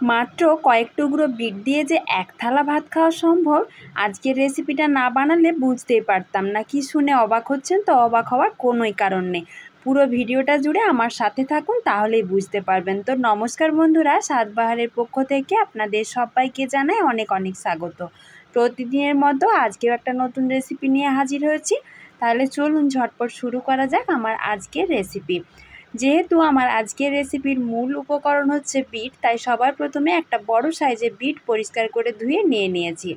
মাত্র কয়েক টুকরো বিট দিয়ে যে এক থালা ভাত খাওয়া সম্ভব, আজকের রেসিপিটা না বানালে বুঝতেই পারতাম না। কি শুনে অবাক হচ্ছেন? তো অবাক হওয়ার কোনোই কারণ নেই, পুরো ভিডিওটা জুড়ে আমার সাথে থাকুন, তাহলেই বুঝতে পারবেন। তো নমস্কার বন্ধুরা, স্বাদবাহারের পক্ষ থেকে আপনাদের সবাইকে জানাই অনেক অনেক স্বাগত। প্রতিদিনের মতো আজকেও একটা নতুন রেসিপি নিয়ে হাজির হয়েছি। তাহলে চলুন ঝটপট শুরু করা যাক আমার আজকের রেসিপি। যেহেতু আমার আজকের রেসিপির মূল উপকরণ হচ্ছে বিট, তাই সবার প্রথমে একটা বড় সাইজে বিট পরিষ্কার করে ধুয়ে নিয়ে নিয়েছি।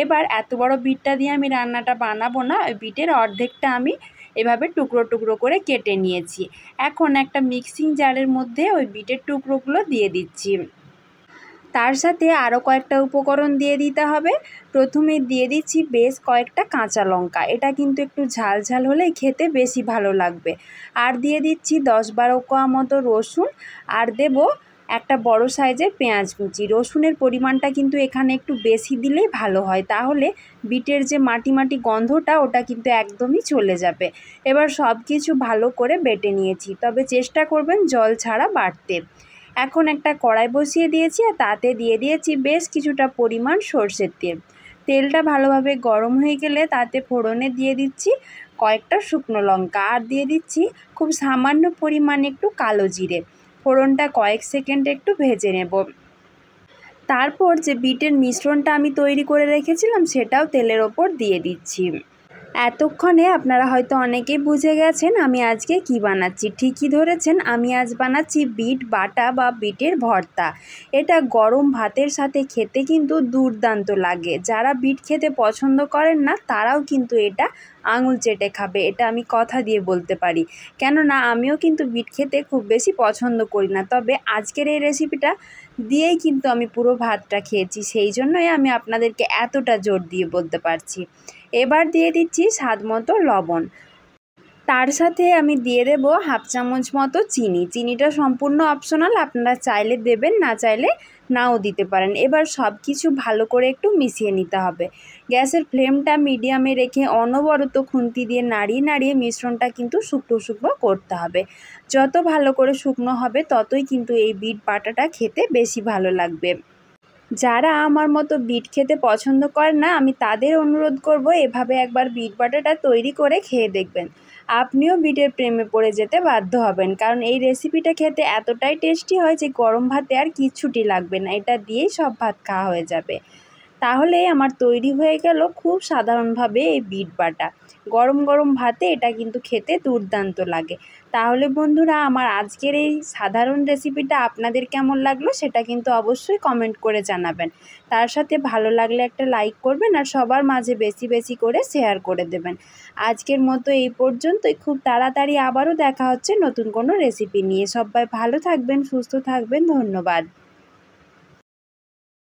এবার এত বড় বিটটা দিয়ে আমি রান্নাটা বানাবো না, ওই বিটের অর্ধেকটা আমি এভাবে টুকরো টুকরো করে কেটে নিয়েছি। এখন একটা মিক্সিং জারের মধ্যে ওই বিটের টুকরোগুলো দিয়ে দিচ্ছি। তার সাথে আরও কয়েকটা উপকরণ দিয়ে দিতে হবে। প্রথমে দিয়ে দিচ্ছি বেশ কয়েকটা কাঁচা লঙ্কা, এটা কিন্তু একটু ঝাল ঝাল হলেই খেতে বেশি ভালো লাগবে। আর দিয়ে দিচ্ছি 10-12 কোয়া মতো রসুন, আর দেব একটা বড় সাইজের পেঁয়াজ কুচি। রসুনের পরিমাণটা কিন্তু এখানে একটু বেশি দিলেই ভালো হয়, তাহলে বিটের যে মাটি মাটি গন্ধটা ওটা কিন্তু একদমই চলে যাবে। এবার সব কিছু ভালো করে বেটে নিয়েছি, তবে চেষ্টা করবেন জল ছাড়া বাটতে। এখন একটা কড়াই বসিয়ে দিয়েছি, আর তাতে দিয়ে দিয়েছি বেশ কিছুটা পরিমাণ সরষের তেল। তেলটা ভালোভাবে গরম হয়ে গেলে তাতে ফোড়নে দিয়ে দিচ্ছি কয়েকটা শুকনো লঙ্কা, আর দিয়ে দিচ্ছি খুব সামান্য পরিমাণে একটু কালো জিরে। ফোড়নটা কয়েক সেকেন্ড একটু ভেজে নেব। তারপর যে বিটের মিশ্রণটা আমি তৈরি করে রেখেছিলাম সেটাও তেলের ওপর দিয়ে দিচ্ছি। এতক্ষণে আপনারা হয়তো অনেকেই বুঝে গেছেন আমি আজকে কি বানাচ্ছি। ঠিকই ধরেছেন, আমি আজ বানাচ্ছি বিট বাটা বা বিটের ভর্তা। এটা গরম ভাতের সাথে খেতে কিন্তু দুর্দান্ত লাগে। যারা বিট খেতে পছন্দ করেন না তারাও কিন্তু এটা আঙুল চেটে খাবে, এটা আমি কথা দিয়ে বলতে পারি। কেননা আমিও কিন্তু বিট খেতে খুব বেশি পছন্দ করি না, তবে আজকের এই রেসিপিটা দিয়েই কিন্তু আমি পুরো ভাতটা খেয়েছি, সেই জন্যই আমি আপনাদেরকে এতটা জোর দিয়ে বলতে পারছি। এবার দিয়ে দিচ্ছি স্বাদ মতো লবণ, তার সাথে আমি দিয়ে দেব হাফ চামচ মতো চিনি। চিনিটা সম্পূর্ণ অপশনাল, আপনারা চাইলে দেবেন, না চাইলে নাও দিতে পারেন। এবার সব কিছু ভালো করে একটু মিশিয়ে নিতে হবে। গ্যাসের ফ্লেমটা মিডিয়ামে রেখে অনবরত খুন্তি দিয়ে নাড়িয়ে নাড়িয়ে মিশ্রণটা কিন্তু শুকনো শুকনো করতে হবে। যত ভালো করে শুকনো হবে ততই কিন্তু এই বিট বাটাটা খেতে বেশি ভালো লাগবে। যারা আমার মতো বিট খেতে পছন্দ করেন না, আমি তাদের অনুরোধ করব এভাবে একবার বিট বাটাটা তৈরি করে খেয়ে দেখবেন। আপনিও বিটের প্রেমে পড়ে যেতে বাধ্য হবেন, কারণ এই রেসিপিটা খেতে এতটাই টেস্টি হয় যে গরম ভাতে আর কিচ্ছুটি লাগবে না, এটা দিয়েই সব ভাত খাওয়া হয়ে যাবে। তাহলে আমার তৈরি হয়ে গেল খুব সাধারণভাবে এই বিট বাটা। গরম গরম ভাতে এটা কিন্তু খেতে দুর্দান্ত লাগে। তাহলে বন্ধুরা, আমার আজকের এই সাধারণ রেসিপিটা আপনাদের কেমন লাগলো সেটা কিন্তু অবশ্যই কমেন্ট করে জানাবেন। তার সাথে ভালো লাগলে একটা লাইক করবেন, আর সবার মাঝে বেশি বেশি করে শেয়ার করে দেবেন। আজকের মতো এই পর্যন্তই। খুব তাড়াতাড়ি আবারও দেখা হচ্ছে নতুন কোনো রেসিপি নিয়ে। সবাই ভালো থাকবেন, সুস্থ থাকবেন। ধন্যবাদ।